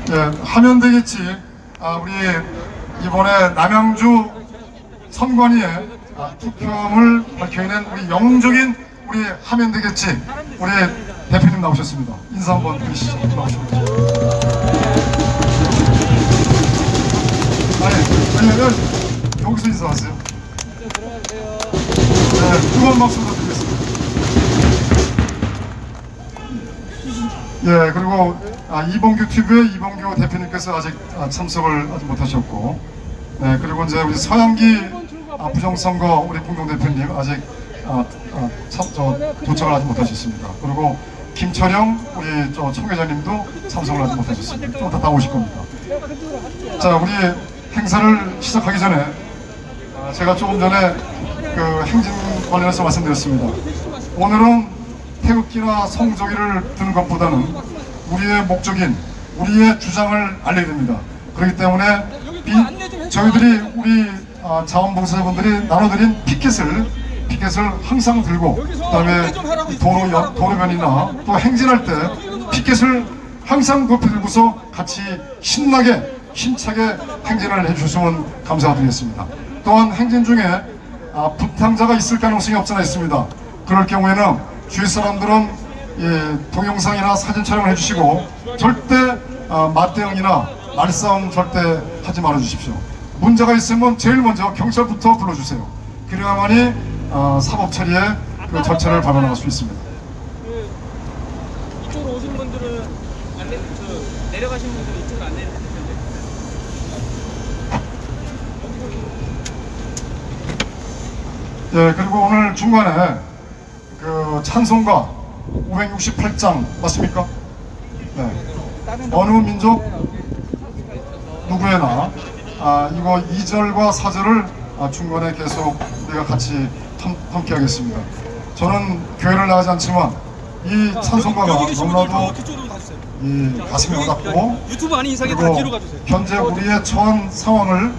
예, 하면 되겠지. 우리 이번에 남양주 선관위에 투표함을 밝혀낸 우리 영웅적인 우리 하면 되겠지. 우리 대표님 나오셨습니다. 인사 한번 드리시죠. 나오십니다. 왜냐면 여기서 인사하세요. 네, 뜨거운 박수 부탁드리겠습니다. 예, 그리고 이봉규 TV의 이봉규 대표님께서 아직 참석을 아직 못하셨고, 네, 그리고 이제 우리 서양기 부정선거 우리 공동 대표님 아직 도착을 아직 못하셨습니다. 그리고 김철영 우리 총회장님도 참석을 아직 못하셨습니다. 좀 더 오실 겁니다. 자, 우리 행사를 시작하기 전에 제가 조금 전에 그 행진 관련해서 말씀드렸습니다. 오늘은 태극기나 성조기를 드는 것보다는 우리의 목적인 우리의 주장을 알려야 됩니다. 그렇기 때문에 저희들이 우리 자원봉사자분들이 나눠드린 피켓을 항상 들고, 그 다음에 도로변이나 또 행진할 때 피켓을 항상 높이 들고서 같이 신나게 힘차게 행진을 해주시면 감사드리겠습니다. 또한 행진 중에 부상자가 있을 가능성이 없지 않아 있습니다. 그럴 경우에는 주위 사람들은 동영상이나 사진 촬영을 해주시고 절대 맞대응이나 말싸움 절대 하지 말아 주십시오. 문제가 있으면 제일 먼저 경찰부터 불러주세요. 그래야만이 사법 처리에 그 절차를 밟아나갈 수 있습니다. 이쪽으로 오신 분들은 내려가신 분들은 이쪽으로 안 내려가실 텐데. 예, 그리고 오늘 중간에 그 찬송가 568장 맞습니까? 네. 어느 민족 누구에나 이거 2절과 4절을 중간에 계속 우리가 같이 함께 하겠습니다. 저는 교회를 나가지 않지만 이 찬송가가 너무나도 이 가슴이 와닿고, 그리고 현재 우리의 처한 상황을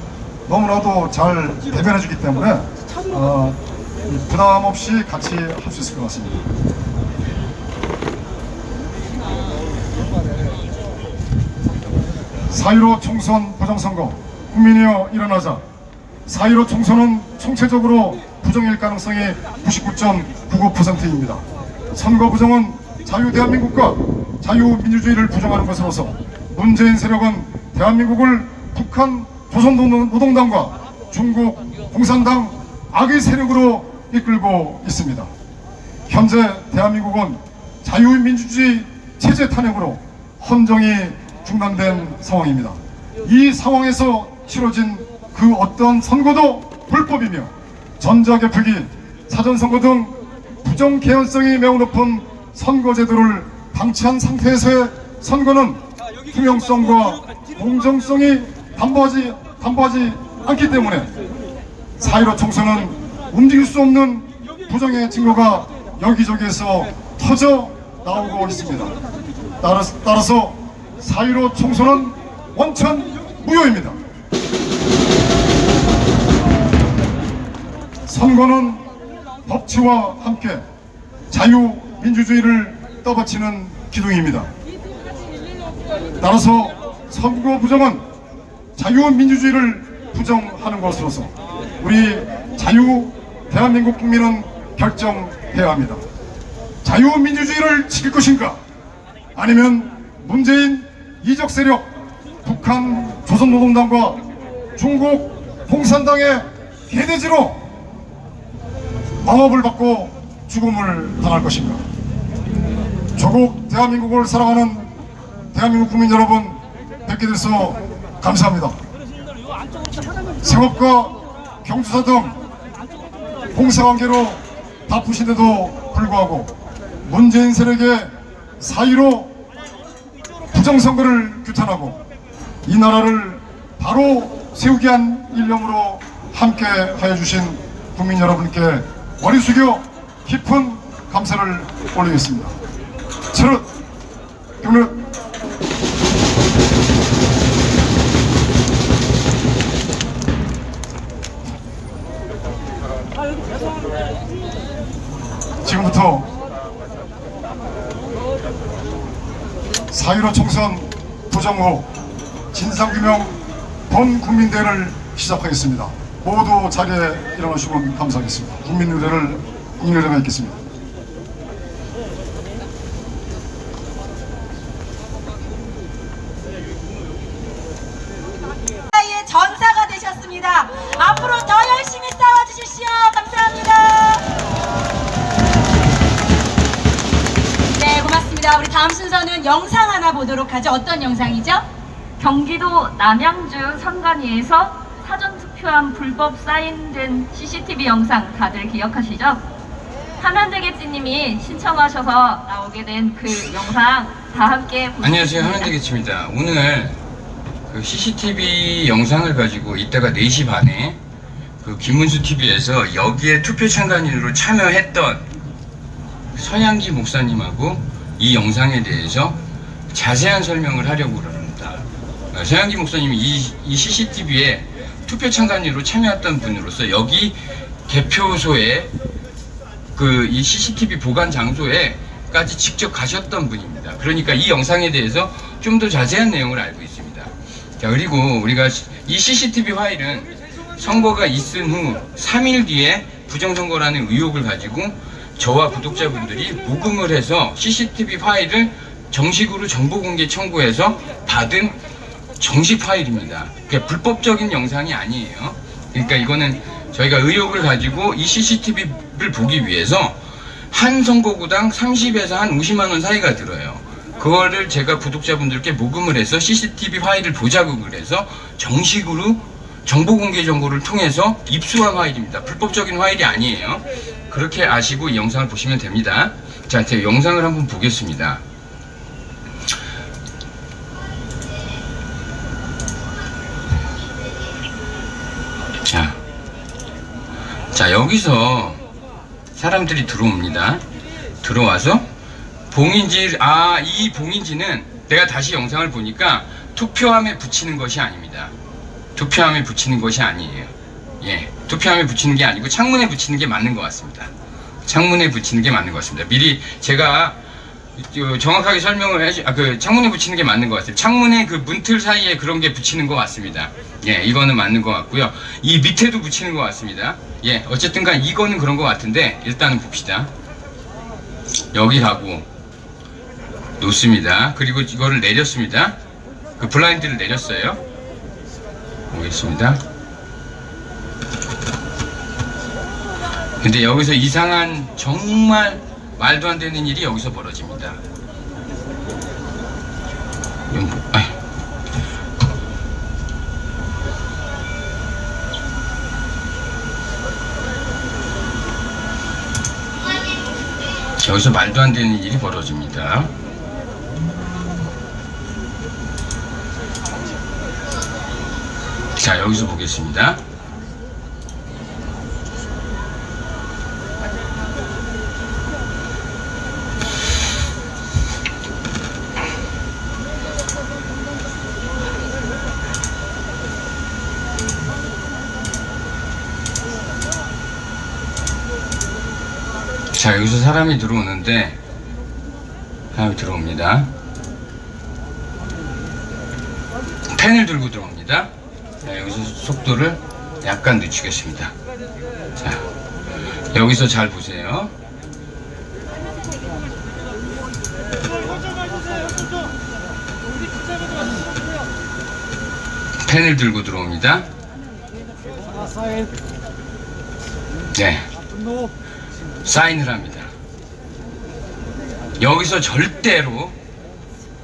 너무나도 잘 대변해 주기 때문에 부담 없이 같이 할 수 있을 것 같습니다. (4.15) 총선 부정선거, 국민이여 일어나자. 4.15 총선은 총체적으로 부정일 가능성이 99.99%입니다. 선거 부정은 자유대한민국과 자유민주주의를 부정하는 것으로서 문재인 세력은 대한민국을 북한 조선노동당과 중국 공산당 악의 세력으로 이끌고 있습니다. 현재 대한민국은 자유민주주의 체제 탄핵으로 헌정이 중단된 상황입니다. 이 상황에서 치러진 그 어떤 선거도 불법이며 전자개표기, 사전선거 등 부정 개연성이 매우 높은 선거제도를 방치한 상태에서의 선거는 투명성과 공정성이 담보하지 않기 때문에 4.15 총선은 움직일 수 없는 부정의 증거가 여기저기에서 터져 나오고 있습니다. 따라서 4.15 총선은 원천 무효입니다. 선거는 법치와 함께 자유민주주의를 떠받치는 기둥입니다. 따라서 선거 부정은 자유민주주의를 부정하는 것으로서 우리 대한민국 국민은 결정해야 합니다. 자유민주주의를 지킬 것인가, 아니면 문재인 이적 세력 북한 조선노동당과 중국 공산당의 개돼지로 방업을 받고 죽음을 당할 것인가. 조국 대한민국을 사랑하는 대한민국 국민 여러분, 뵙게 돼서 감사합니다. 생업과 경주사 등 공사관계로 바쁘신데도 불구하고 문재인 세력의 4.15 부정선거를 규탄하고 이 나라를 바로 세우기 위한 일념으로 함께 하여 주신 국민 여러분께 머리 숙여 깊은 감사를 올리겠습니다. 차렷 경례. 지금부터 4.15 총선 부정 후 진상규명 범국민대회를 시작하겠습니다. 모두 자리에 일어나시면 감사하겠습니다. 국민의대를 국민의대가 있겠습니다. 의 전사가 되셨습니다. 앞으로 더 열심히 싸워주십시오. 감사합니다. 네, 고맙습니다. 우리 다음 순서는 영상 하나 보도록 하죠. 어떤 영상이죠? 경기도 남양주 선관위에서 사전투표한 불법 사인된 CCTV 영상 다들 기억하시죠? 하면되겠지님이 신청하셔서 나오게 된 그 영상 다 함께 보시겠습니다. 안녕하세요, 하면되겠습니다. 오늘 그 CCTV 영상을 가지고 이따가 4시 반에 그 김문수 TV에서 여기에 투표 참관인으로 참여했던 서양기 목사님하고 이 영상에 대해서 자세한 설명을 하려고 그럽니다. 서양기 목사님이 이 CCTV에 투표 참관인으로 참여했던 분으로서 여기 개표소에 그 이 CCTV 보관 장소에까지 직접 가셨던 분입니다. 그러니까 이 영상에 대해서 좀 더 자세한 내용을 알고 있습니다. 자, 그리고 우리가 이 CCTV 파일은 선거가 있은 후 3일 뒤에 부정선거라는 의혹을 가지고 저와 구독자분들이 모금을 해서 CCTV 파일을 정식으로 정보공개 청구해서 받은 정식 파일입니다. 그러니까 불법적인 영상이 아니에요. 그러니까 이거는 저희가 의혹을 가지고 이 CCTV를 보기 위해서 한 선거구당 30에서 한 50만 원 사이가 들어요. 그거를 제가 구독자분들께 모금을 해서 CCTV 파일을 보자고 그래서 정식으로 정보공개 정보를 통해서 입수한 파일입니다. 불법적인 파일이 아니에요. 그렇게 아시고 이 영상을 보시면 됩니다. 자, 제가 영상을 한번 보겠습니다. 자, 여기서 사람들이 들어옵니다. 들어와서 봉인지, 이 봉인지는 내가 다시 영상을 보니까 투표함에 붙이는 것이 아닙니다. 투표함에 붙이는 것이 아니에요. 예, 투표함에 붙이는 게 아니고 창문에 붙이는 게 맞는 것 같습니다. 창문에 붙이는 게 맞는 것 같습니다. 미리 제가 정확하게 설명을 그 창문에 붙이는 게 맞는 것 같아요. 창문에 그 문틀 사이에 그런 게 붙이는 것 같습니다. 예, 이거는 맞는 것 같고요. 이 밑에도 붙이는 것 같습니다. 예, 어쨌든 간 이거는 그런 것 같은데 일단은 봅시다. 여기 가고 놓습니다. 그리고 이거를 내렸습니다. 그 블라인드를 내렸어요. 보겠습니다. 근데 여기서 이상한 정말 말도 안 되는 일이 여기서 벌어집니다. 여기서 말도 안 되는 일이 벌어집니다. 자, 여기서 보겠습니다. 자, 여기서 사람이 들어오는데 사람이 들어옵니다. 펜을 들고 들어옵니다. 자, 여기서 속도를 약간 늦추겠습니다. 자, 여기서 잘 보세요. 펜을 들고 들어옵니다. 네, 사인을 합니다. 여기서 절대로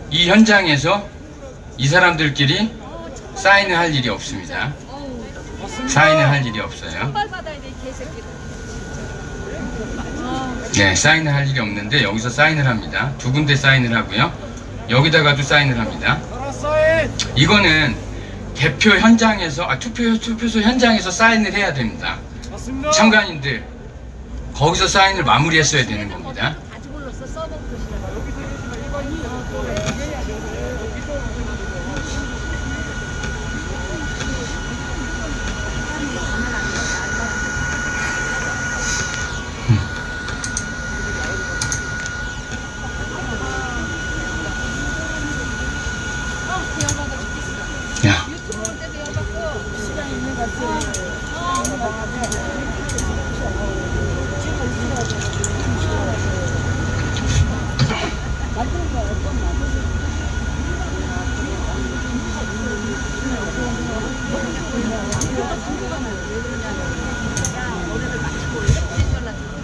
이 현장에서 이 사람들끼리 사인을 할 일이 없습니다. 사인을 할 일이 없어요. 네, 사인을 할 일이 없는데 여기서 사인을 합니다. 두 군데 사인을 하고요. 여기다가도 사인을 합니다. 이거는 개표 현장에서, 투표소 현장에서 사인을 해야 됩니다. 참관인들 거기서 사인을 마무리했어야 되는 겁니다. 야.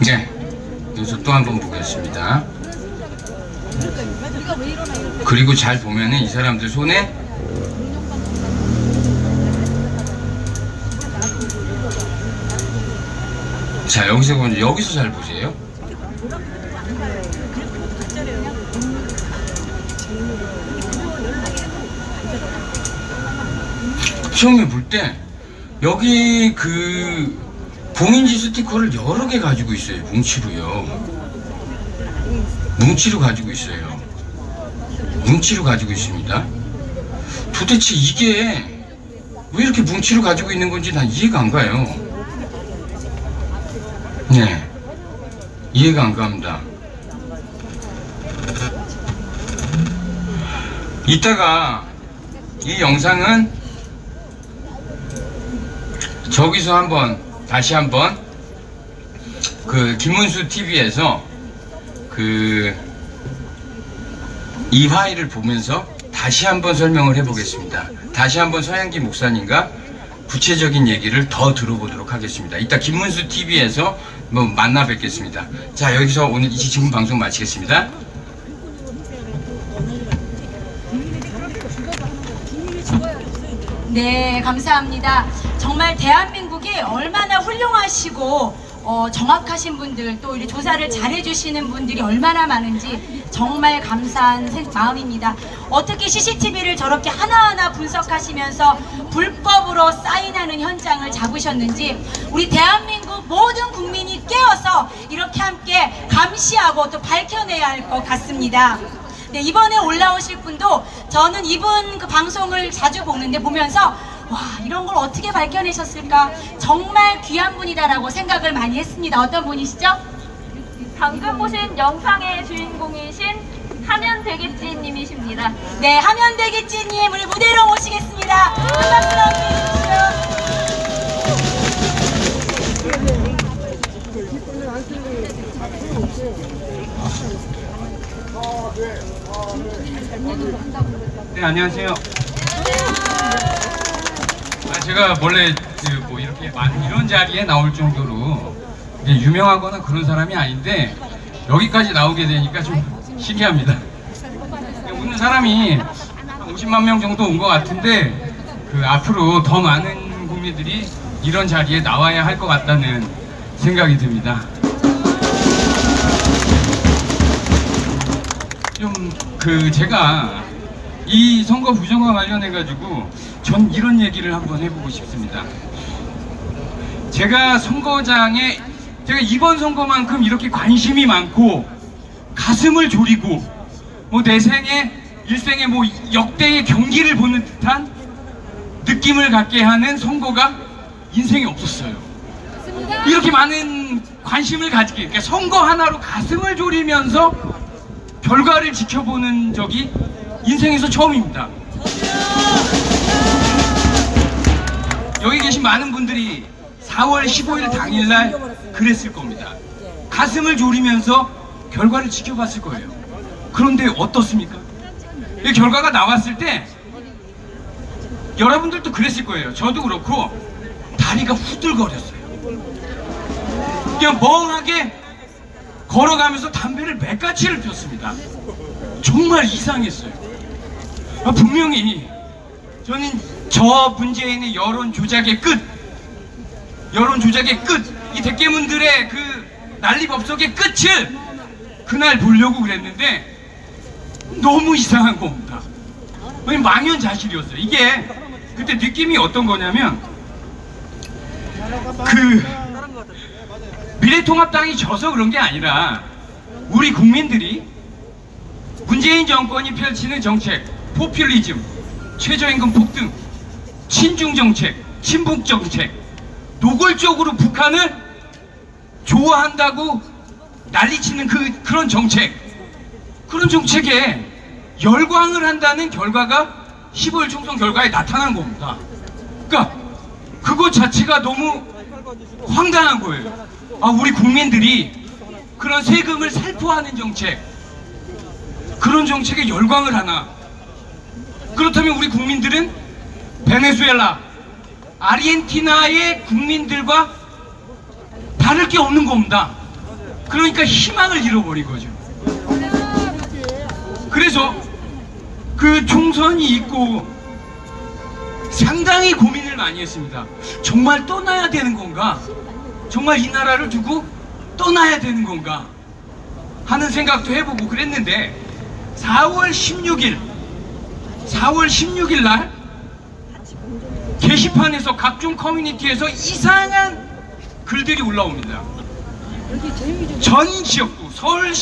네, 여기서 또 한 번 보겠습니다. 그리고 잘 보면은 이 사람들 손에 자, 여기서 잘 보세요. 처음에 볼 때 여기 그 봉인지 스티커를 여러 개 가지고 있어요. 뭉치로요. 뭉치로 가지고 있어요. 뭉치로 가지고 있습니다. 도대체 이게 왜 이렇게 뭉치로 가지고 있는 건지 난 이해가 안 가요. 네, 이해가 안 갑니다. 이따가 이 영상은 저기서 다시 한번 그 김문수 TV에서 이 파일을 보면서 다시 한번 설명을 해보겠습니다. 다시 한번 서양기 목사님과 구체적인 얘기를 더 들어보도록 하겠습니다. 이따 김문수 TV에서 만나 뵙겠습니다. 자, 여기서 오늘 지금 방송 마치겠습니다. 네, 감사합니다. 정말 대한민국이 얼마나 훌륭하시고 정확하신 분들, 또 이렇게 조사를 잘해주시는 분들이 얼마나 많은지 정말 감사한 마음입니다. 어떻게 CCTV를 저렇게 하나하나 분석하시면서 불법으로 사인하는 현장을 잡으셨는지 우리 대한민국 모든 국민이 깨어서 이렇게 함께 감시하고 또 밝혀내야 할 것 같습니다. 네, 이번에 올라오실 분도 저는 이분 그 방송을 자주 보면서 와, 이런 걸 어떻게 밝혀내셨을까? 정말 귀한 분이다라고 생각을 많이 했습니다. 어떤 분이시죠? 방금 보신 영상의 주인공이신 하면되겠지님이십니다. 네, 하면되겠지님 우리 무대로 모시겠습니다. 한 박수 해주십시오. 네, 안녕하세요. 제가 원래 이렇게 이런 자리에 나올 정도로 유명하거나 그런 사람이 아닌데 여기까지 나오게 되니까 좀 신기합니다. 오는 사람이 한 50만 명 정도 온 것 같은데 앞으로 더 많은 국민들이 이런 자리에 나와야 할 것 같다는 생각이 듭니다. 제가 이 선거 부정과 관련해 가지고 전 이런 얘기를 한번 해보고 싶습니다. 제가 이번 선거만큼 이렇게 관심이 많고 가슴을 졸이고 내 일생에 역대의 경기를 보는 듯한 느낌을 갖게 하는 선거가 인생에 없었어요. 이렇게 많은 관심을 가지게, 그러니까 선거 하나로 가슴을 졸이면서 결과를 지켜보는 적이 인생에서 처음입니다. 여기 계신 많은 분들이 4월 15일 당일날 그랬을 겁니다. 가슴을 졸이면서 결과를 지켜봤을 거예요. 그런데 어떻습니까? 이 결과가 나왔을 때 여러분들도 그랬을 거예요. 저도 그렇고 다리가 후들거렸어요. 그냥 멍하게 걸어가면서 담배를 몇 가지를 폈습니다. 정말 이상했어요. 분명히 저는 저 문재인의 여론 조작의 끝, 이 대깨문들의 난리법석의 끝을 그날 보려고 그랬는데 너무 이상한 겁니다. 망연자실이었어요. 이게 그때 느낌이 어떤 거냐면 미래통합당이 져서 그런 게 아니라 우리 국민들이 문재인 정권이 펼치는 정책, 포퓰리즘, 최저임금 폭등, 친중 정책, 친북 정책, 노골적으로 북한을 좋아한다고 난리치는 그런 정책에 열광을 한다는 결과가 15일 총선 결과에 나타난 겁니다. 그러니까 그것 자체가 너무 황당한 거예요. 아, 우리 국민들이 그런 세금을 살포하는 정책, 그런 정책에 열광을 하나? 그렇다면 우리 국민들은 베네수엘라, 아르헨티나의 국민들과 다를 게 없는 겁니다. 그러니까 희망을 잃어버린 거죠. 그래서 그 총선이 있고 상당히 고민을 많이 했습니다. 정말 떠나야 되는 건가? 정말 이 나라를 두고 떠나야 되는 건가? 하는 생각도 해보고 그랬는데 4월 16일 날 게시판에서 각종 커뮤니티에서 이상한 글들이 올라옵니다. 전 지역구, 서울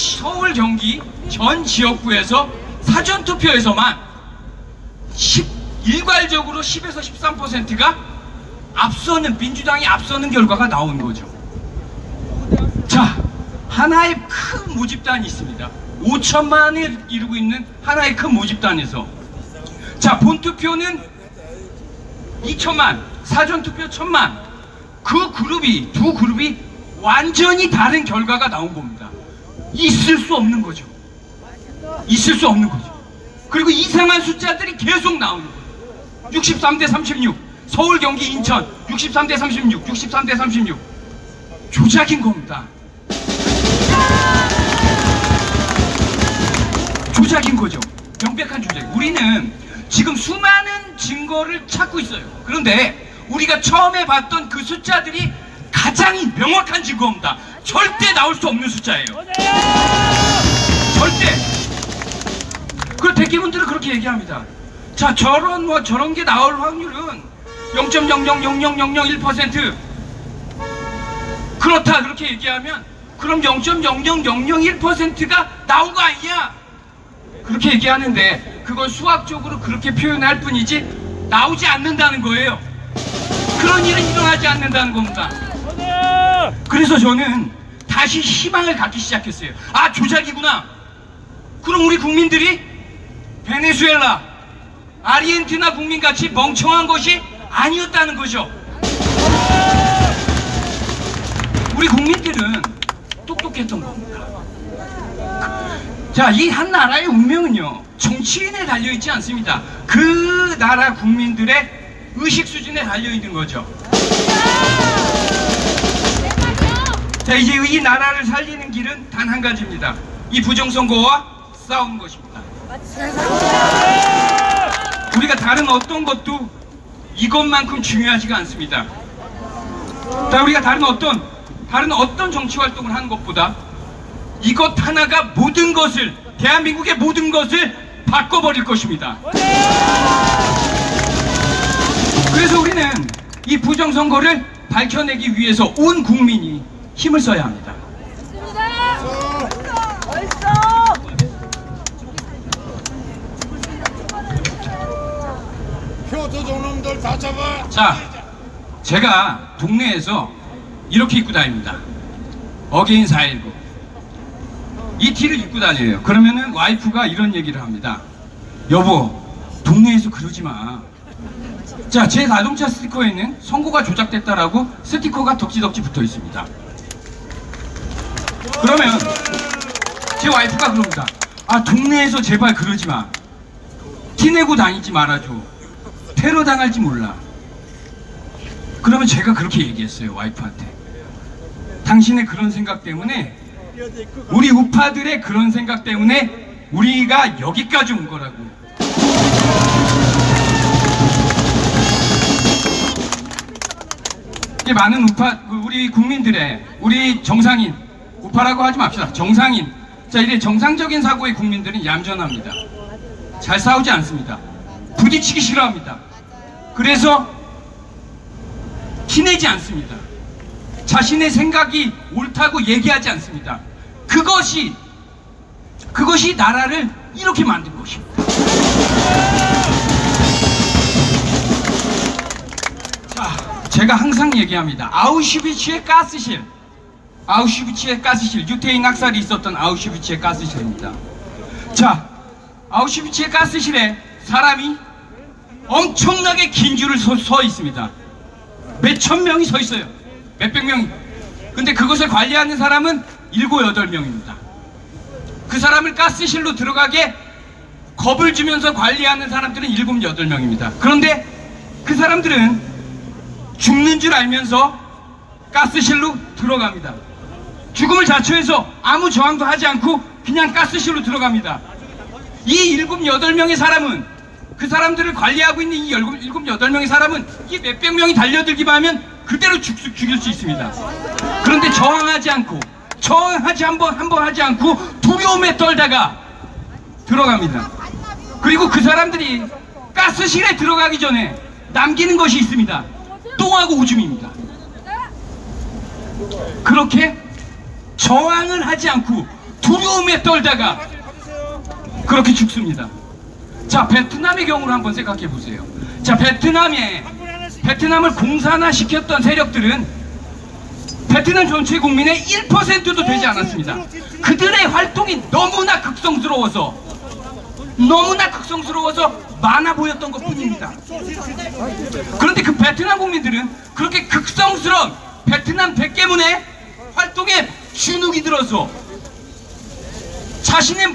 경기 전 지역구에서 사전투표에서만 일괄적으로 10에서 13%가 앞서는, 민주당이 앞서는 결과가 나온 거죠. 자, 하나의 큰 모집단이 있습니다. 5천만을 이루고 있는 하나의 큰 모집단에서, 자, 본투표는 2천만, 사전투표 1,000만, 그 그룹이, 두 그룹이 완전히 다른 결과가 나온 겁니다. 있을 수 없는 거죠. 있을 수 없는 거죠. 그리고 이상한 숫자들이 계속 나오는 거예요. 63대 36, 서울, 경기, 인천 63대 36, 63대 36. 조작인 겁니다. 조작인 거죠. 명백한 조작. 우리는 지금 수많은 증거를 찾고 있어요. 그런데 우리가 처음에 봤던 그 숫자들이 가장 명확한 증거입니다. 절대 나올 수 없는 숫자예요. 절대. 그 대기분들은 그렇게 얘기합니다. 자, 저런 게 나올 확률은 0.0000001%. 그렇다, 그렇게 얘기하면 그럼 0.00001%가 나온 거 아니냐? 그렇게 얘기하는데 그건 수학적으로 그렇게 표현할 뿐이지 나오지 않는다는 거예요. 그런 일은 일어나지 않는다는 겁니다. 그래서 저는 다시 희망을 갖기 시작했어요. 아, 조작이구나. 그럼 우리 국민들이 베네수엘라, 아르헨티나 국민같이 멍청한 것이 아니었다는 거죠. 우리 국민들은 똑똑했던 겁니다. 자, 이 한 나라의 운명은요, 정치인에 달려있지 않습니다. 그 나라 국민들의 의식 수준에 달려있는 거죠. 자, 이제 이 나라를 살리는 길은 단 한 가지입니다. 이 부정선거와 싸우는 것입니다. 우리가 다른 어떤 것도 이것만큼 중요하지가 않습니다. 자, 우리가 다른 어떤 정치 활동을 하는 것보다 이것 하나가 모든 것을, 대한민국의 모든 것을 바꿔버릴 것입니다. 그래서 우리는 이 부정선거를 밝혀내기 위해서 온 국민이 힘을 써야 합니다. 표도 저놈들 다 잡아. 자, 제가 동네에서 이렇게 입고 다닙니다. 어게인 4.19. 이 티를 입고 다녀요. 그러면은 와이프가 이런 얘기를 합니다. 여보, 동네에서 그러지 마. 자, 제 자동차 스티커에는 선거가 조작됐다라고 스티커가 덕지덕지 붙어 있습니다. 그러면 제 와이프가 그럽니다. 아, 동네에서 제발 그러지 마. 티내고 다니지 말아줘. 테러 당할지 몰라. 그러면 제가 그렇게 얘기했어요, 와이프한테. 당신의 그런 생각 때문에, 우리 우파들의 그런 생각 때문에 우리가 여기까지 온 거라고. 많은 우파, 우리 국민들의, 우리 정상인, 우파라고 하지 맙시다. 정상인. 자, 이래 정상적인 사고의 국민들은 얌전합니다. 잘 싸우지 않습니다. 부딪히기 싫어합니다. 그래서 티내지 않습니다. 자신의 생각이 옳다고 얘기하지 않습니다. 그것이 나라를 이렇게 만든 것입니다. 자, 제가 항상 얘기합니다. 아우슈비츠의 가스실, 유태인 학살이 있었던 아우슈비츠의 가스실입니다. 자, 아우슈비츠의 가스실에 사람이 엄청나게 긴 줄을 서 있습니다. 몇천 명이 서 있어요. 몇백 명. 근데 그것을 관리하는 사람은 7, 8명입니다. 그 사람을 가스실로 들어가게 겁을 주면서 관리하는 사람들은 7, 8명입니다. 그런데 그 사람들은 죽는 줄 알면서 가스실로 들어갑니다. 죽음을 자초해서 아무 저항도 하지 않고 그냥 가스실로 들어갑니다. 이 7, 8명의 사람은, 그 사람들을 관리하고 있는 이 7, 8명의 사람은 이 몇백 명이 달려들기만 하면 그대로 죽일 수 있습니다. 그런데 저항하지 않고, 한번 하지 않고 두려움에 떨다가 들어갑니다. 그리고 그 사람들이 가스실에 들어가기 전에 남기는 것이 있습니다. 똥하고 오줌입니다. 그렇게 저항을 하지 않고 두려움에 떨다가 그렇게 죽습니다. 자, 베트남의 경우를 한번 생각해 보세요. 자, 베트남을 공산화시켰던 세력들은 베트남 전체 국민의 1%도 되지 않았습니다. 그들의 활동이 너무나 극성스러워서 많아 보였던 것 뿐입니다. 그런데 그 베트남 국민들은 그렇게 극성스러운 베트남 백개문의 활동에 주눅이 들어서 자신의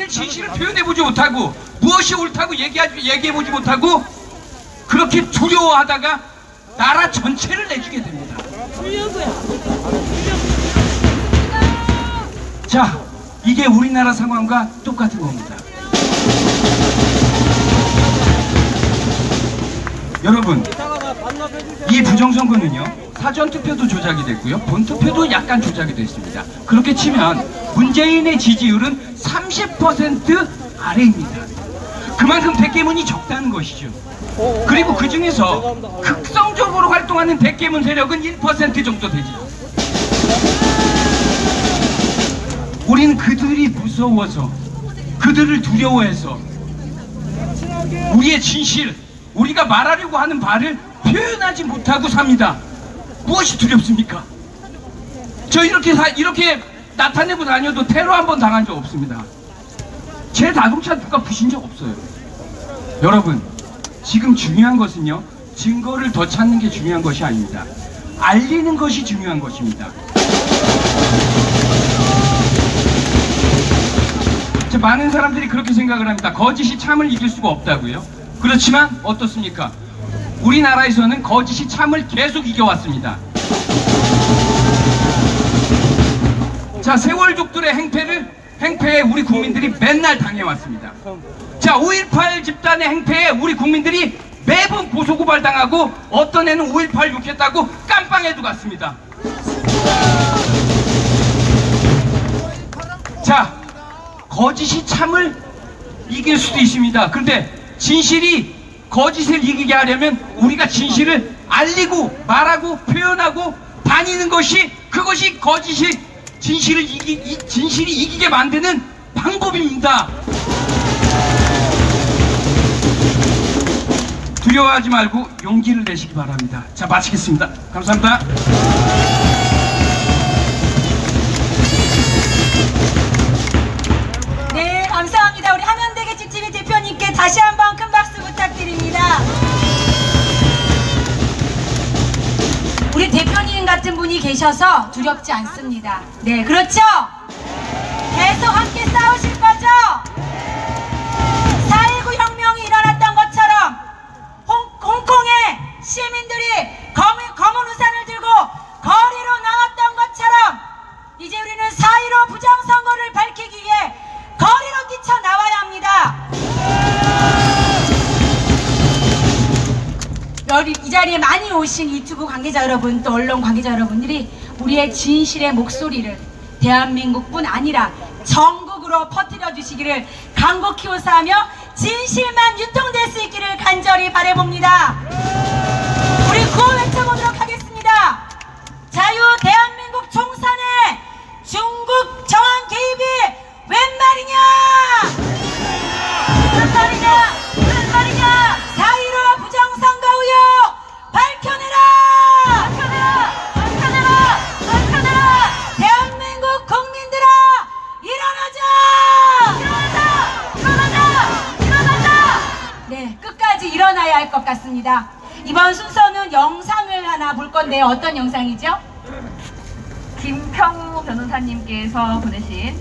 진실을 표현해보지 못하고 무엇이 옳다고 얘기해보지 못하고 그렇게 두려워하다가 나라 전체를 내주게 됩니다. 자, 이게 우리나라 상황과 똑같은 겁니다. 여러분, 이 부정선거는요, 사전투표도 조작이 됐고요, 본투표도 약간 조작이 됐습니다. 그렇게 치면 문재인의 지지율은 30% 아래입니다. 그만큼 백개문이 적다는 것이죠. 그리고 그 중에서 극성적으로 활동하는 백개문 세력은 1% 정도 되죠. 우리는 그들이 무서워서, 그들을 두려워해서 우리의 진실, 우리가 말하려고 하는 말을 표현하지 못하고 삽니다. 무엇이 두렵습니까? 저 이렇게 나타내고 다녀도 테러 한 번 당한 적 없습니다. 제 자동차 누가 부신 적 없어요. 여러분, 지금 중요한 것은요, 증거를 더 찾는 게 중요한 것이 아닙니다. 알리는 것이 중요한 것입니다. 많은 사람들이 그렇게 생각을 합니다. 거짓이 참을 이길 수가 없다고요. 그렇지만 어떻습니까? 우리나라에서는 거짓이 참을 계속 이겨왔습니다. 자, 세월족들의 행패에 우리 국민들이 맨날 당해왔습니다. 자, 5.18 집단의 행패에 우리 국민들이 매번 고소고발 당하고 어떤 애는 5.18 욕했다고 깜빵에도 갔습니다. 자, 거짓이 참을 이길 수도 있습니다. 그런데 진실이 거짓을 이기게 하려면 우리가 진실을 알리고 말하고 표현하고 다니는 것이, 그것이 거짓이 진실이 이기게 만드는 방법입니다. 두려워하지 말고 용기를 내시기 바랍니다. 자, 마치겠습니다. 감사합니다. 네, 감사합니다. 우리 하면대게 찝찝이 대표님께 다시 한번 큰 박수 부탁드립니다. 우리 대표님 같은 분이 계셔서 두렵지 않습니다. 네, 그렇죠? 계속 함께 싸우실 거죠? 4.19 혁명이 일어났던 것처럼 홍콩의 시민들이 검은 우산을 들고 거리로 나왔던 것처럼 이제 우리는 4.15 부정선거를 밝히기 위해 거리로 뛰쳐나와야 합니다. 이 자리에 많이 오신 유튜브 관계자 여러분, 또 언론 관계자 여러분들이 우리의 진실의 목소리를 대한민국뿐 아니라 전국으로 퍼뜨려 주시기를 간곡히 호소하며 진실만 유통될 수 있기를 간절히 바라봅니다. 우리 구호 외쳐보도록 하겠습니다. 자유 대한민국 총선에 중국 정황 개입이 웬 말이냐? 무슨 말이냐? 4.15 부정선거 의혹 밝혀내라! 대한민국 국민들아, 일어나자! 네, 끝. 끝까지 일어나야 할 것 같습니다. 이번 순서는 영상을 하나 볼 건데요. 어떤 영상이죠? 김평우 변호사님께서 보내신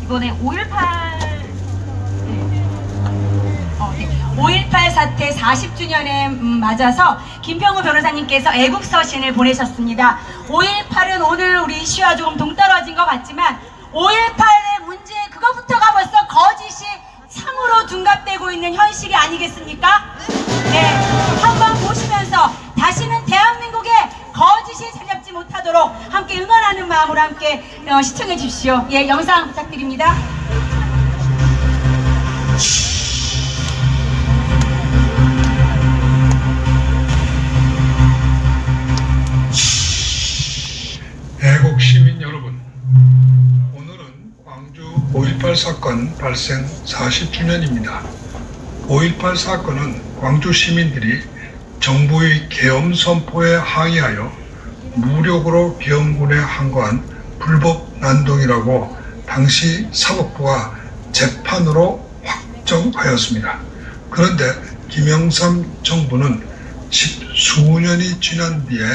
이번에 5.18 사태 40주년에 맞아서 김평우 변호사님께서 애국서신을 보내셨습니다. 5.18은 오늘 우리 이슈와 조금 동떨어진 것 같지만 5.18의 문제 그것부터가 벌써 거짓이 참으로 둔갑되고 있는 현실이 아니겠습니까? 네, 한번 보시면서 다시는 대한민국에 거짓이 자리 못하도록 함께 응원하는 마음으로 함께 시청해 주십시오. 예, 영상 부탁드립니다. 애국 시민 여러분, 오늘은 광주 5.18 사건 발생 40주년입니다. 5.18 사건은 광주 시민들이 정부의 계엄 선포에 항의하여 무력으로 계엄군에 항거한 불법 난동이라고 당시 사법부가 재판으로 확정하였습니다. 그런데 김영삼 정부는 10수년이 지난 뒤에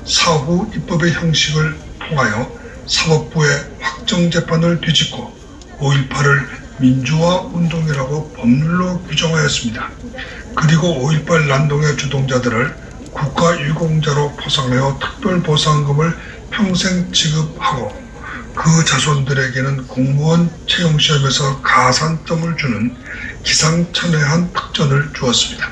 사후 입법의 형식을 통하여 사법부의 확정재판을 뒤집고 5.18을 민주화 운동이라고 법률로 규정하였습니다. 그리고 5.18 난동의 주동자들을 국가유공자로 포상하여 특별보상금을 평생 지급하고 그 자손들에게는 공무원 채용시험에서 가산점을 주는 기상천외한 특전을 주었습니다.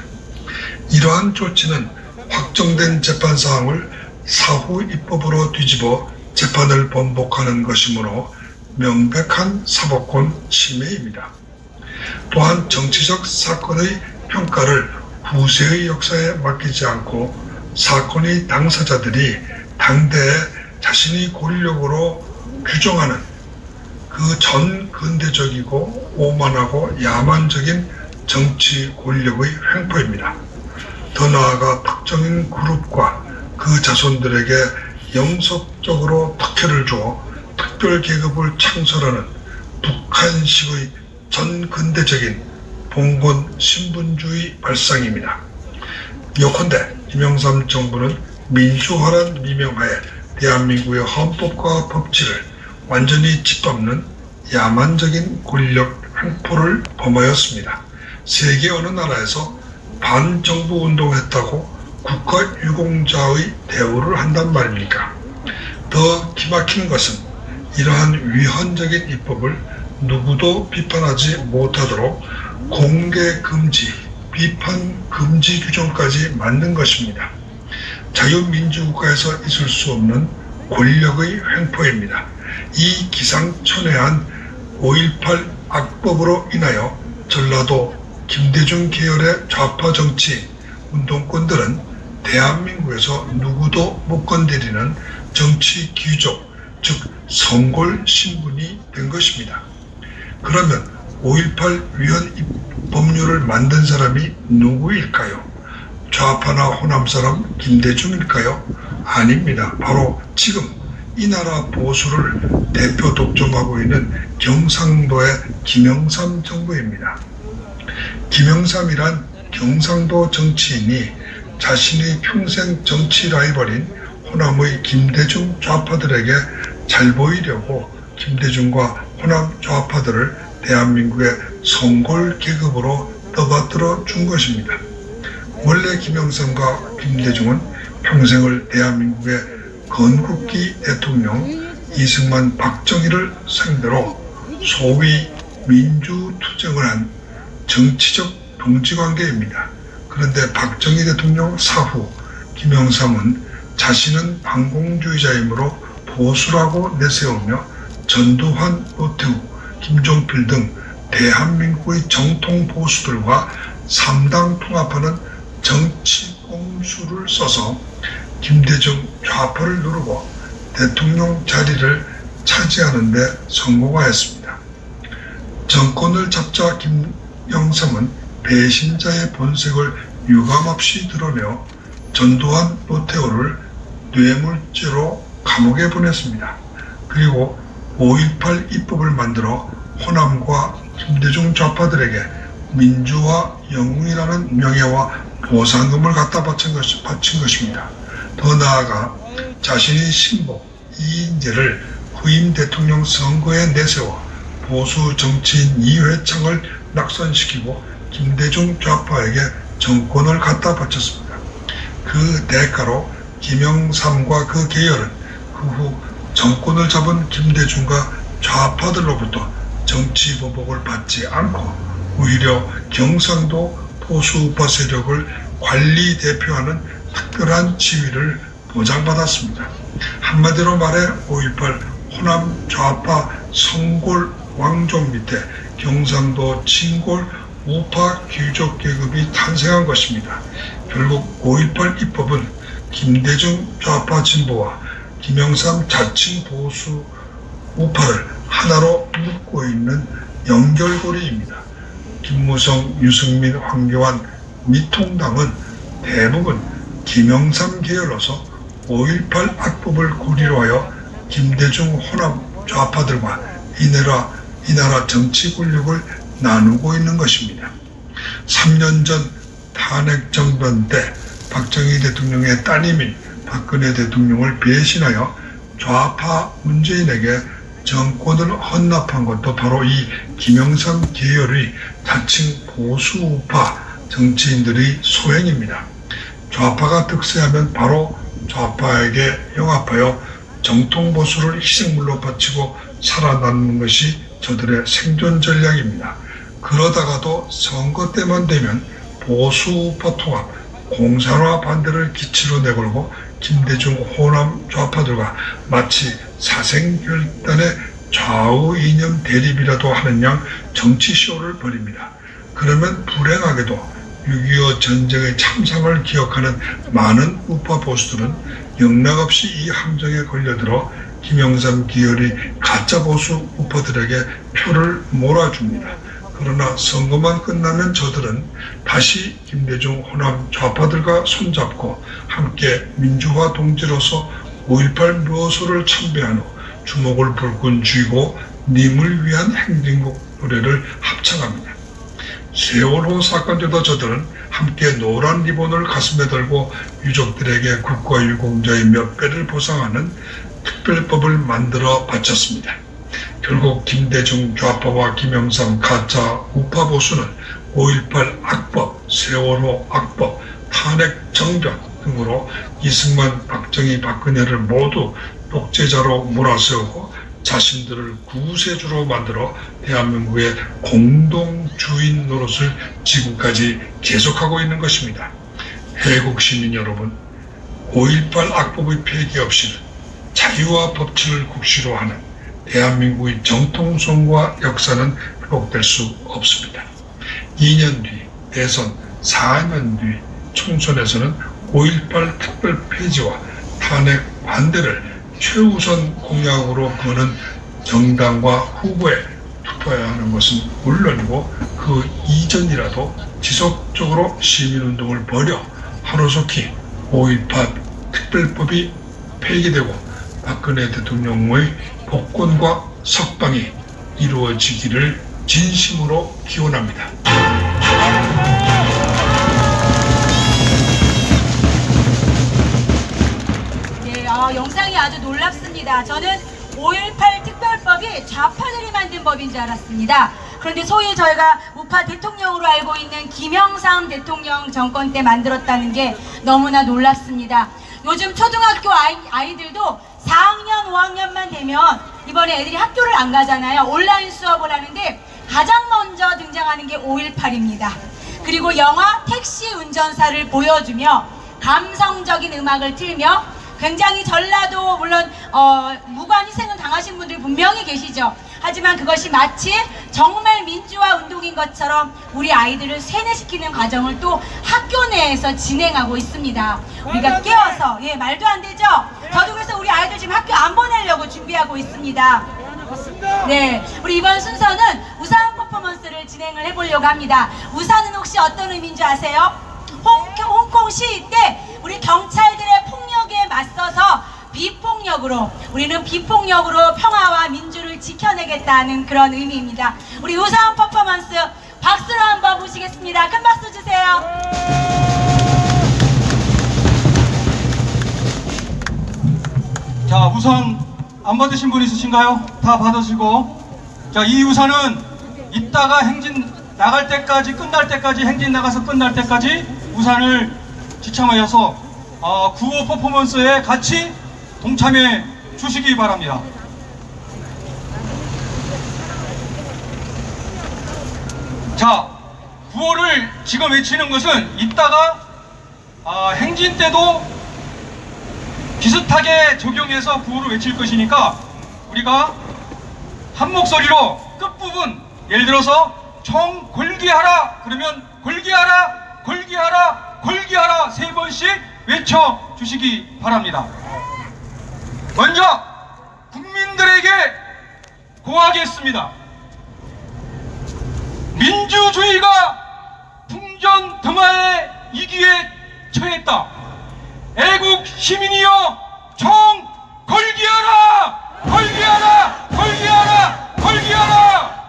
이러한 조치는 확정된 재판사항을 사후 입법으로 뒤집어 재판을 번복하는 것이므로 명백한 사법권 침해입니다. 또한 정치적 사건의 평가를 후세의 역사에 맡기지 않고 사건의 당사자들이 당대에 자신의 권력으로 규정하는 그 전 근대적이고 오만하고 야만적인 정치 권력의 횡포입니다. 더 나아가 특정인 그룹과 그 자손들에게 영속적으로 특혜를 주어 특별계급을 창설하는 북한식의 전 근대적인 봉건 신분주의 발상입니다. 요컨대 김영삼 정부는 민주화란 미명하에 대한민국의 헌법과 법치를 완전히 짓밟는 야만적인 권력 횡포를 범하였습니다. 세계 어느 나라에서 반정부 운동했다고 국가유공자의 대우를 한단 말입니까? 더 기막힌 것은 이러한 위헌적인 입법을 누구도 비판하지 못하도록 공개 금지, 비판 금지 규정까지 만든 것입니다. 자유민주국가에서 있을 수 없는 권력의 횡포입니다. 이 기상천외한 5.18 악법으로 인하여 전라도 김대중 계열의 좌파 정치 운동권들은 대한민국에서 누구도 못 건드리는 정치 귀족, 즉 성골 신분이 된 것입니다. 그러면 5.18 위헌 법률을 만든 사람이 누구일까요? 좌파나 호남 사람 김대중일까요? 아닙니다. 바로 지금 이 나라 보수를 대표 독점하고 있는 경상도의 김영삼 정부입니다. 김영삼이란 경상도 정치인이 자신의 평생 정치 라이벌인 호남의 김대중 좌파들에게 잘 보이려고 김대중과 호남 좌파들을 대한민국의 성골 계급으로 떠받들어 준 것입니다. 원래 김영삼과 김대중은 평생을 대한민국의 건국기 대통령 이승만, 박정희를 상대로 소위 민주투쟁을 한 정치적 동지관계입니다. 그런데 박정희 대통령 사후 김영삼은 자신은 반공주의자이므로 보수라고 내세우며 전두환, 노태우, 김종필 등 대한민국의 정통 보수들과 3당 통합하는 정치 꼼수를 써서 김대중 좌파를 누르고 대통령 자리를 차지하는 데 성공하였습니다. 정권을 잡자 김영삼은 배신자의 본색을 유감없이 드러내어 전두환, 노태우를 뇌물죄로 감옥에 보냈습니다. 그리고 5.18 입법을 만들어 호남과 김대중 좌파들에게 민주화 영웅이라는 명예와 보상금을 갖다 바친 것입니다. 더 나아가 자신의 신복 이인재를 후임 대통령 선거에 내세워 보수 정치인 이회창을 낙선시키고 김대중 좌파에게 정권을 갖다 바쳤습니다. 그 대가로 김영삼과 그 계열은 그 후 정권을 잡은 김대중과 좌파들로부터 정치 보복을 받지 않고 오히려 경상도 보수우파 세력을 관리 대표하는 특별한 지위를 보장받았습니다. 한마디로 말해 5.18 호남 좌파 성골 왕족 밑에 경상도 진골 우파 귀족 계급이 탄생한 것입니다. 결국 5.18 입법은 김대중 좌파 진보와 김영삼 자칭 보수 우파를 하나로 묶고 있는 연결고리입니다. 김무성, 유승민, 황교안, 미통당은 대부분 김영삼 계열로서 5.18 악법을 고리로 하여 김대중 호남 좌파들과 이 나라 정치 권력을 나누고 있는 것입니다. 3년 전 탄핵 정변 때 박정희 대통령의 따님인 박근혜 대통령을 배신하여 좌파 문재인에게 정권을 헌납한 것도 바로 이 김영삼 계열의 자칭 보수우파 정치인들의 소행입니다. 좌파가 득세하면 바로 좌파에게 영합하여 정통보수를 희생물로 바치고 살아남는 것이 저들의 생존 전략입니다. 그러다가도 선거 때만 되면 보수우파 통합, 공산화 반대를 기치로 내걸고 김대중 호남 좌파들과 마치 사생결단의 좌우 이념 대립이라도 하는 양 정치쇼를 벌입니다. 그러면 불행하게도 6.25 전쟁의 참상을 기억하는 많은 우파 보수들은 영락없이 이 함정에 걸려들어 김영삼 계열의 가짜 보수 우파들에게 표를 몰아줍니다. 그러나 선거만 끝나면 저들은 다시 김대중 호남 좌파들과 손잡고 함께 민주화 동지로서 5.18 묘소를 참배한 후 주먹을 불끈 쥐고 님을 위한 행진곡 노래를 합창합니다. 세월호 사건 때도 저들은 함께 노란 리본을 가슴에 들고 유족들에게 국가유공자의 몇 배를 보상하는 특별법을 만들어 바쳤습니다. 결국 김대중 좌파와 김영삼 가짜 우파 보수는 5.18 악법, 세월호 악법, 탄핵 정변 등으로 이승만, 박정희, 박근혜를 모두 독재자로 몰아세우고 자신들을 구세주로 만들어 대한민국의 공동주인 노릇을 지금까지 계속하고 있는 것입니다. 해국 시민 여러분, 5.18 악법의 폐기 없이는 자유와 법치를 국시로 하는 대한민국의 정통성과 역사는 회복될 수 없습니다. 2년 뒤 대선, 4년 뒤 총선에서는 5.18 특별 폐지와 탄핵 반대를 최우선 공약으로 거는 정당과 후보에 투표해야 하는 것은 물론이고 그 이전이라도 지속적으로 시민운동을 벌여 하루속히 5.18 특별법이 폐기되고 박근혜 대통령의 복권과 석방이 이루어지기를 진심으로 기원합니다. 네, 영상이 아주 놀랍습니다. 저는 5.18 특별법이 좌파들이 만든 법인 줄 알았습니다. 그런데 소위 저희가 우파 대통령으로 알고 있는 김영삼 대통령 정권 때 만들었다는 게 너무나 놀랍습니다. 요즘 초등학교 아이들도 4학년, 5학년만 되면 이번에 애들이 학교를 안 가잖아요. 온라인 수업을 하는데 가장 먼저 등장하는 게 5.18입니다. 그리고 영화 택시 운전사를 보여주며 감성적인 음악을 틀며 굉장히 전라도 물론 무관 희생을 당하신 분들이 분명히 계시죠. 하지만 그것이 마치 정말 민주화 운동인 것처럼 우리 아이들을 세뇌시키는 과정을 또 학교 내에서 진행하고 있습니다. 우리가 깨어서, 말도 안 되죠? 저도 그래서 우리 아이들 지금 학교 안 보내려고 준비하고 있습니다. 네, 우리 이번 순서는 우산 퍼포먼스를 진행을 해보려고 합니다. 우산은 혹시 어떤 의미인 줄 아세요? 홍콩 시위 때 우리 경찰들의 폭력에 맞서서 우리는 비폭력으로 평화와 민주를 지켜내겠다는 그런 의미입니다. 우리 우산 퍼포먼스 박수로 한번 모시겠습니다. 큰 박수 주세요. 자, 우선 안 받으신 분 있으신가요? 다 받으시고. 자, 이 우산은 이따가 행진 나갈 때까지, 끝날 때까지, 행진 나가서 끝날 때까지 우산을 지참하여서 구호 퍼포먼스에 같이 동참해 주시기 바랍니다. 자, 구호를 지금 외치는 것은 이따가 행진 때도 비슷하게 적용해서 구호를 외칠 것이니까 우리가 한 목소리로 끝부분, 예를 들어서 총 걸기하라 그러면 걸기하라, 걸기하라, 걸기하라 3번씩 외쳐 주시기 바랍니다. 먼저 국민들에게 고하겠습니다. 민주주의가 풍전등화의 위기에 처했다. 애국 시민이여 총 걸기하라! 걸기하라! 걸기하라! 걸기하라!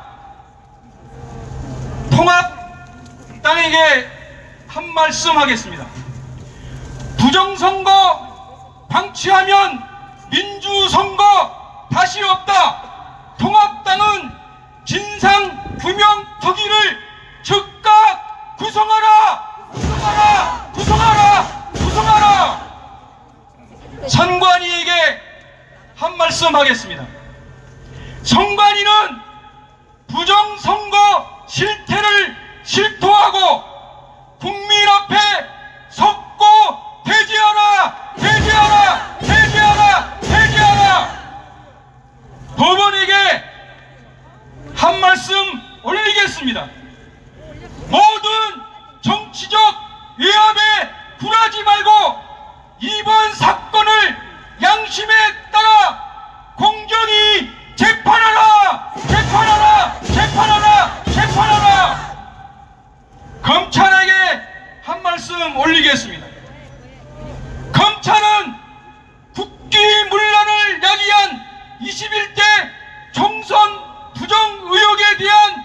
통합당에게 한 말씀 하겠습니다. 부정선거 방치하면 민주선거 다시 없다. 통합당은 진상규명특위를 즉각 구성하라! 구성하라! 구성하라! 구성하라! 선관위에게 한 말씀 하겠습니다. 선관위는 부정선거 실태를 실토하고 국민 앞에 섰고 대지하라! 대지하라! 대지하라! 대지하라! 법원에게 한 말씀 올리겠습니다. 모든 정치적 외압에 굴하지 말고 이번 사건을 양심에 따라 공정히 재판하라! 재판하라! 재판하라! 재판하라! 검찰에게 한 말씀 올리겠습니다. 검찰은 국기문란을 야기한 21대 총선 부정 의혹에 대한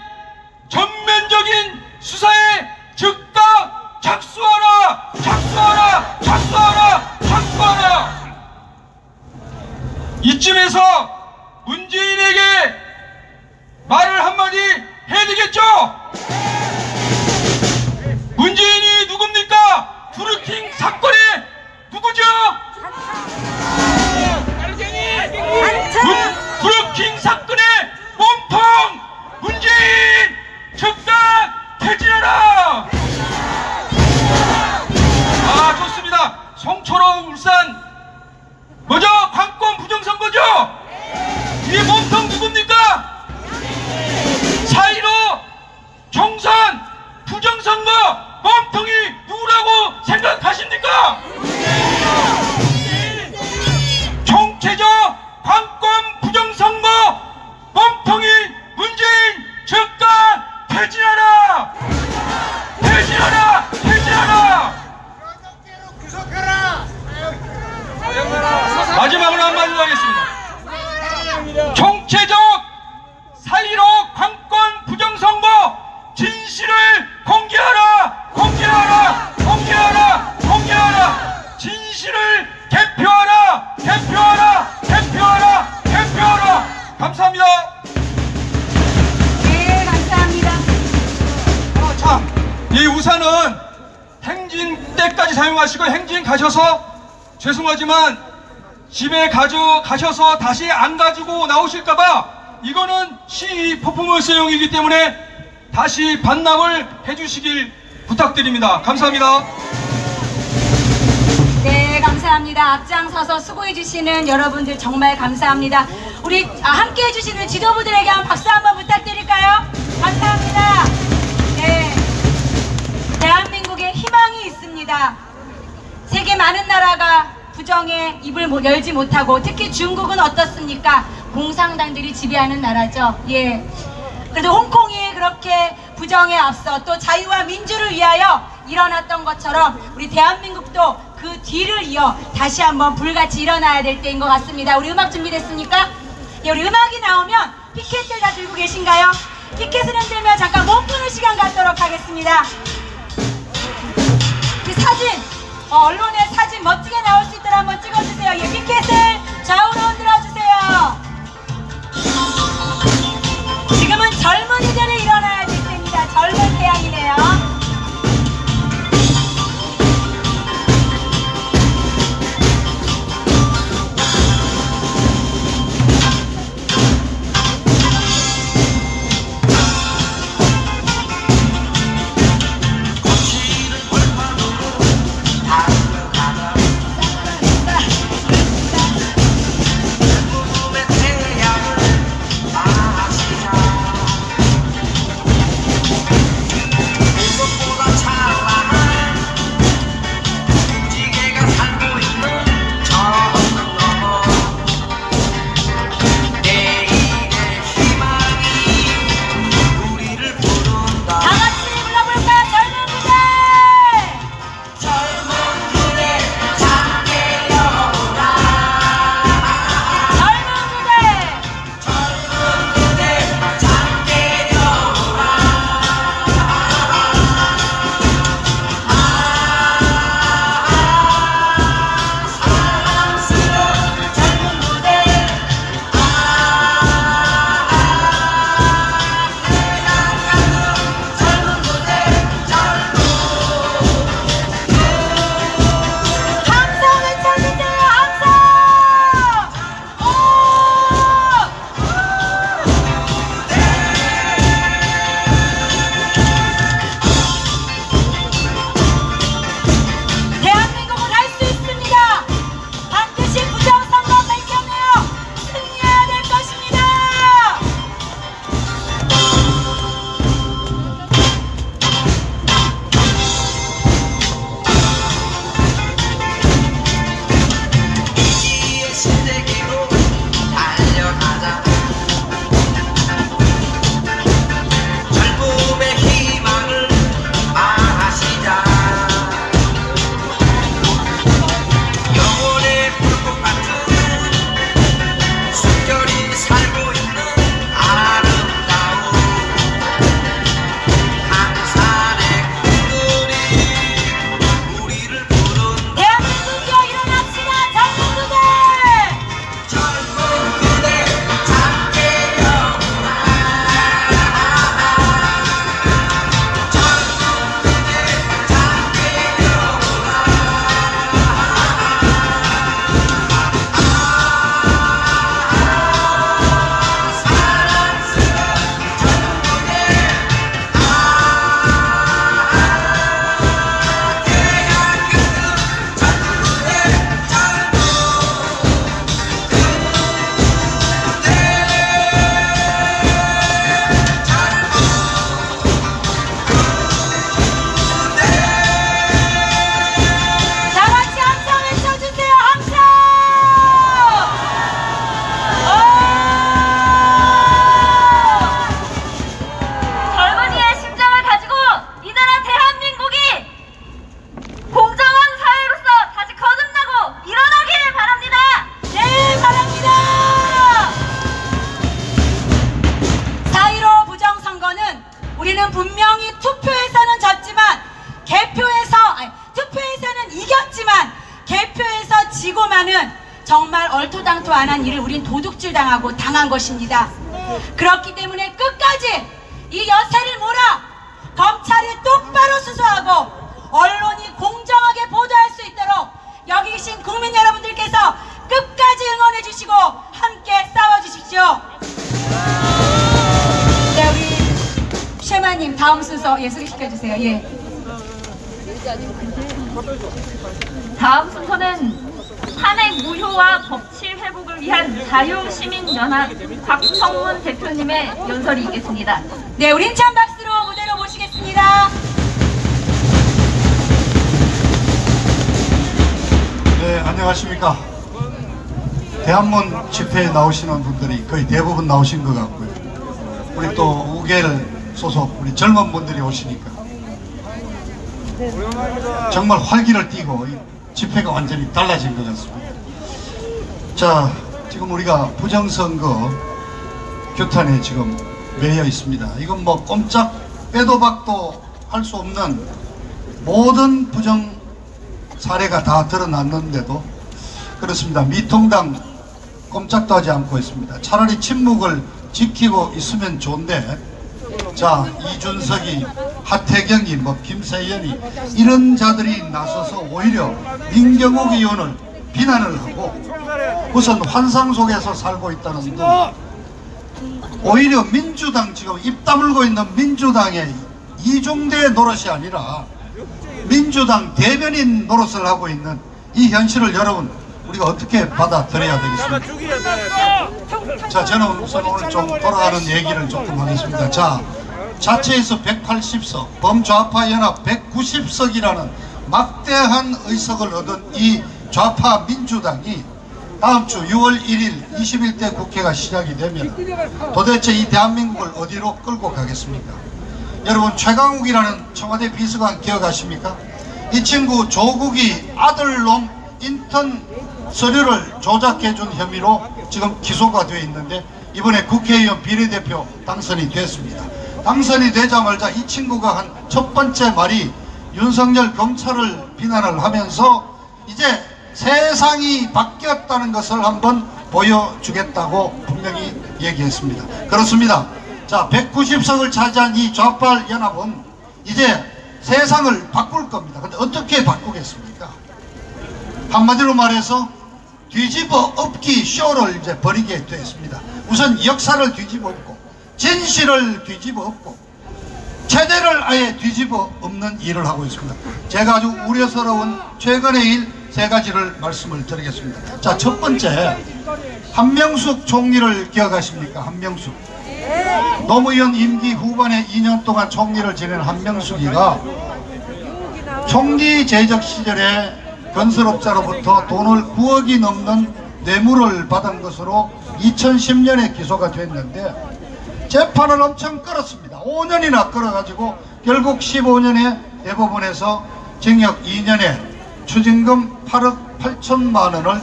전면적인 수사에 즉각 착수하라! 착수하라! 착수하라! 착수하라! 이쯤에서 문재인에게 말을 한마디 해야 되겠죠? 문재인이 누굽니까? 브루킹 사건의 누구죠? 브루킹 사건의 몸통 문재인 즉각 퇴진하라! 좋습니다. 송철호 울산 뭐죠? 관권 부정선거죠? 이 몸통 누굽니까? 4.15 총선 부정선거 몸통이 누구라고 생각하십니까? 총체적 관권 부정선거 몸통이 문재인 즉각 퇴진하라! 퇴진하라! 퇴진하라! 마지막으로 한마디 하겠습니다. 총체적 4.15 관권 부정선거 진실을 공개하라! 공개하라! 공개하라! 공개하라! 진실을 개표하라! 개표하라! 개표하라! 개표하라! 감사합니다. 네, 감사합니다. 자, 이 우산은 행진 때까지 사용하시고 행진 가셔서 죄송하지만 집에 가져가셔서 다시 안 가지고 나오실까봐 이거는 시위 퍼포먼스용이기 때문에 다시 반납을 해주시길 부탁드립니다. 감사합니다. 네, 감사합니다. 앞장서서 수고해주시는 여러분들 정말 감사합니다. 우리 함께 해주시는 지도부들에게 한 박수 한번 부탁드릴까요? 감사합니다. 네, 대한민국에 희망이 있습니다. 세계 많은 나라가 부정에 입을 열지 못하고 특히 중국은 어떻습니까? 공산당들이 지배하는 나라죠. 예. 그래도 홍콩이 그렇게 부정에 앞서 또 자유와 민주를 위하여 일어났던 것처럼 우리 대한민국도 그 뒤를 이어 다시 한번 불같이 일어나야 될 때인 것 같습니다. 우리 음악 준비됐습니까? 예, 우리 음악이 나오면 피켓들 다 들고 계신가요? 피켓을 흔들며 잠깐 못 푸는 시간 갖도록 하겠습니다. 이 사진, 언론에 사진 멋지게 나올 수 있도록 한번 찍어주세요. 예, 피켓을 좌우로 흔들어주세요. 지금은 젊은이들이 일어나야 될 때입니다. 젊은 태양이네요. 정말 얼토당토 안 한 일을 우린 도둑질 당하고 당한 것입니다. 그렇기 때문에 끝까지 이 여세를 몰아 검찰이 똑바로 수사하고 언론이 공정하게 보도할 수 있도록 여기 계신 국민 여러분들께서 끝까지 응원해 주시고 함께 싸워 주십시오. 네, 우리 쉐마님 다음 순서 소개시켜 주세요. 예. 다음 순서는 탄핵 무효와 법치 회복을 위한 자유시민연합 곽성문 대표님의 연설이 있겠습니다. 네, 우리 힘찬 박수로 무대로 모시겠습니다. 네, 안녕하십니까. 대한문 집회에 나오시는 분들이 거의 대부분 나오신 것 같고요. 우리 또 우겔 소속 우리 젊은 분들이 오시니까 정말 활기를 띠고 이 집회가 완전히 달라진 것 같습니다. 자, 지금 우리가 부정선거 규탄에 지금 매여 있습니다. 이건 뭐 꼼짝 빼도 박도 할 수 없는 모든 부정 사례가 다 드러났는데도 그렇습니다. 미통당 꼼짝도 하지 않고 있습니다. 차라리 침묵을 지키고 있으면 좋은데, 자, 이준석이, 하태경이, 뭐 김세연이 이런 자들이 나서서 오히려 민경욱 의원을 비난을 하고 우선 환상 속에서 살고 있다는 등, 오히려 민주당, 지금 입 다물고 있는 민주당의 이중대 노릇이 아니라 민주당 대변인 노릇을 하고 있는 이 현실을 여러분 우리가 어떻게 받아들여야 되겠습니까? 자, 저는 우선 오늘 좀 돌아가는 얘기를 조금 하겠습니다. 자, 자체에서 180석, 범좌파 연합 190석이라는 막대한 의석을 얻은 이 좌파 민주당이 다음 주 6월 1일 21대 국회가 시작이 되면 도대체 이 대한민국을 어디로 끌고 가겠습니까? 여러분, 최강욱이라는 청와대 비서관 기억하십니까? 이 친구 조국이 아들놈 인턴 서류를 조작해준 혐의로 지금 기소가 되어 있는데 이번에 국회의원 비례대표 당선이 됐습니다. 당선이 되자마자 이 친구가 한 첫 번째 말이 윤석열 검찰을 비난을 하면서 이제 세상이 바뀌었다는 것을 한번 보여주겠다고 분명히 얘기했습니다. 그렇습니다. 자, 190석을 차지한 이 좌파 연합은 이제 세상을 바꿀 겁니다. 근데 어떻게 바꾸겠습니까? 한마디로 말해서 뒤집어 엎기 쇼를 이제 벌이게 되었습니다. 우선 역사를 뒤집어 엎고 진실을 뒤집어 엎고 체제를 아예 뒤집어 엎는 일을 하고 있습니다. 제가 아주 우려스러운 최근의 일 세 가지를 말씀을 드리겠습니다. 자, 첫 번째, 한명숙 총리를 기억하십니까? 한명숙. 노무현 임기 후반에 2년 동안 총리를 지낸 한명숙이가 총리 재적 시절에 건설업자로부터 돈을 9억이 넘는 뇌물을 받은 것으로 2010년에 기소가 됐는데 재판을 엄청 끌었습니다. 5년이나 끌어가지고 결국 15년에 대법원에서 징역 2년에 추징금 8억 8천만 원을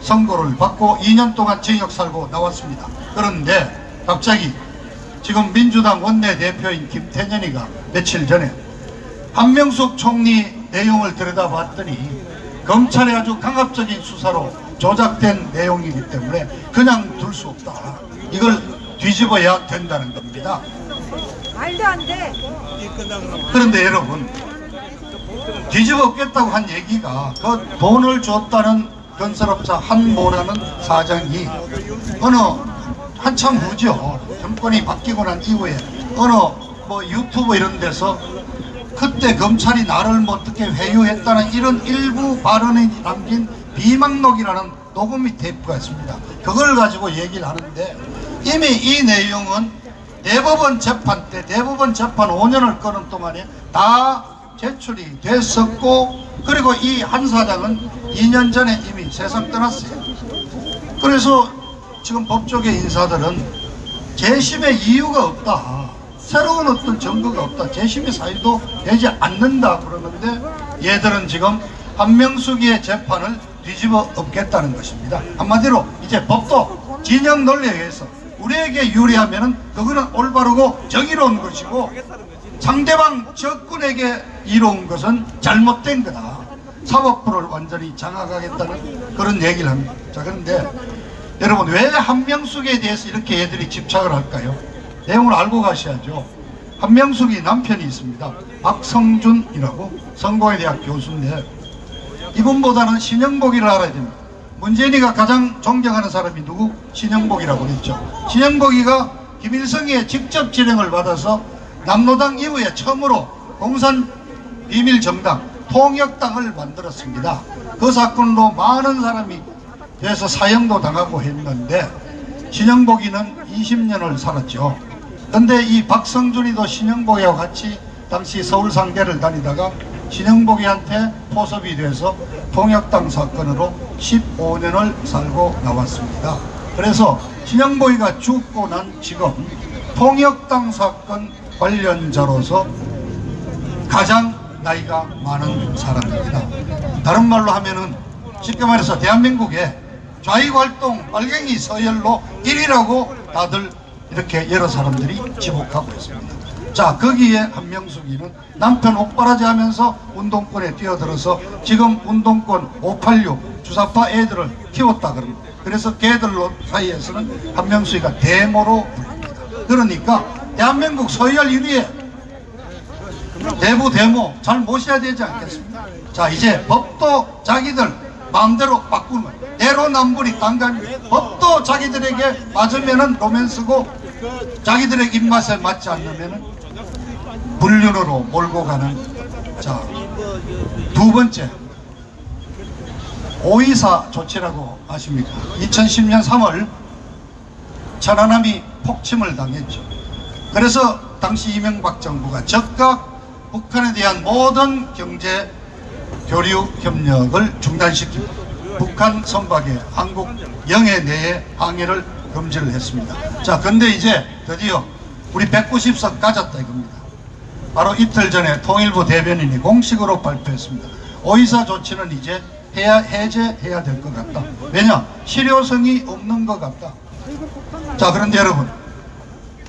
선고를 받고 2년 동안 징역 살고 나왔습니다. 그런데 갑자기 지금 민주당 원내대표인 김태년이가 며칠 전에 한명숙 총리 내용을 들여다봤더니 검찰의 아주 강압적인 수사로 조작된 내용이기 때문에 그냥 둘 수 없다. 이걸 뒤집어야 된다는 겁니다. 말도 안 돼. 그런데 여러분, 뒤집어 엎겠다고 한 얘기가 그 돈을 줬다는 건설업자 한모라는 사장이 한참 후죠. 정권이 바뀌고 난 이후에 어느 뭐 유튜브 이런 데서 그때 검찰이 나를 어떻게 회유했다는 이런 일부 발언이 남긴 비망록이라는 녹음이 테이프가 있습니다. 그걸 가지고 얘기를 하는데 이미 이 내용은 대법원 재판 때, 대법원 재판 5년을 끄는 동안에 다 제출이 됐었고, 그리고 이 한 사장은 2년 전에 이미 세상 떠났어요. 그래서 지금 법조계 인사들은 재심의 이유가 없다, 새로운 어떤 증거가 없다, 재심의 사유도 되지 않는다 그러는데 얘들은 지금 한명숙이의 재판을 뒤집어 엎겠다는 것입니다. 한마디로 이제 법도 진영 논리에 의해서 우리에게 유리하면은 그거는 올바르고 정의로운 것이고 상대방 적군에게 이로운 것은 잘못된 거다. 사법부를 완전히 장악하겠다는 그런 얘기를 합니다. 자, 그런데 여러분, 왜 한명숙에 대해서 이렇게 애들이 집착을 할까요? 내용을 알고 가셔야죠. 한명숙이 남편이 있습니다. 박성준이라고 성공회대학 교수인데 이분보다는 신영복이를 알아야 됩니다. 문재인이가 가장 존경하는 사람이 누구? 신영복이라고 그랬죠. 신영복이가 김일성의 직접 지령을 받아서 남로당 이후에 처음으로 공산 비밀정당 통역당을 만들었습니다. 그 사건으로 많은 사람이 돼서 사형도 당하고 했는데 신영복이는 20년을 살았죠. 근데 이 박성준이도 신영복이와 같이 당시 서울상대를 다니다가 신영복이한테 포섭이 돼서 통역당 사건으로 15년을 살고 나왔습니다. 그래서 신영복이가 죽고 난 지금 통역당 사건 관련자로서 가장 나이가 많은 사람입니다. 다른 말로 하면은 쉽게 말해서 대한민국의 좌익활동 빨갱이 서열로 1위라고 다들 이렇게 여러 사람들이 지목하고 있습니다. 자, 거기에 한명숙이는 남편 옥바라지 하면서 운동권에 뛰어들어서 지금 운동권 586 주사파 애들을 키웠다 그럽니다. 그래서 걔들 사이에서는 한명숙이가 대모로 불립니다. 그러니까 대한민국 서열 1위에 대부 대모 잘 모셔야 되지 않겠습니까? 자, 이제 법도 자기들 마음대로 바꾸는 내로남불이 딴간이 법도 자기들에게 맞으면은 로맨스고 자기들의 입맛에 맞지 않으면은 불륜으로 몰고 가는. 자, 두 번째 오이사 조치라고 아십니까? 2010년 3월 천안함이 폭침을 당했죠. 그래서 당시 이명박 정부가 즉각 북한에 대한 모든 경제 교류 협력을 중단시키고 북한 선박에 한국 영해 내에 항해를 금지를 했습니다. 자, 근데 이제 드디어 우리 190석 까졌다 이겁니다. 바로 이틀 전에 통일부 대변인이 공식으로 발표했습니다. 오이사 조치는 이제 해제해야 될 것 같다. 왜냐? 실효성이 없는 것 같다. 자, 그런데 여러분,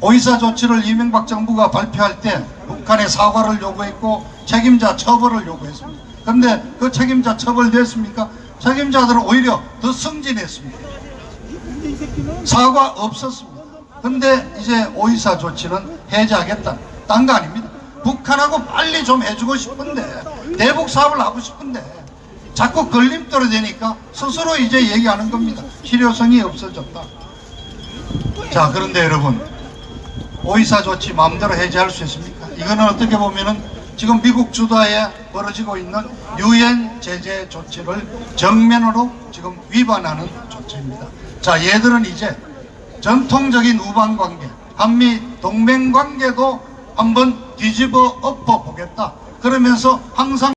오이사 조치를 이명박 정부가 발표할 때 북한의 사과를 요구했고 책임자 처벌을 요구했습니다. 그런데 그 책임자 처벌됐습니까? 책임자들은 오히려 더 승진했습니다. 사과 없었습니다. 근데 이제 오이사 조치는 해제하겠다. 딴 거 아닙니다. 북한하고 빨리 좀 해주고 싶은데, 대북 사업을 하고 싶은데 자꾸 걸림돌이 되니까 스스로 이제 얘기하는 겁니다. 실효성이 없어졌다. 자, 그런데 여러분, 오이사 조치 마음대로 해제할 수 있습니까? 이거는 어떻게 보면은 지금 미국 주도하에 벌어지고 있는 유엔 제재 조치를 정면으로 지금 위반하는 조치입니다. 자, 얘들은 이제 전통적인 우방관계, 한미 동맹관계도 한번 뒤집어 엎어 보겠다. 그러면서 항상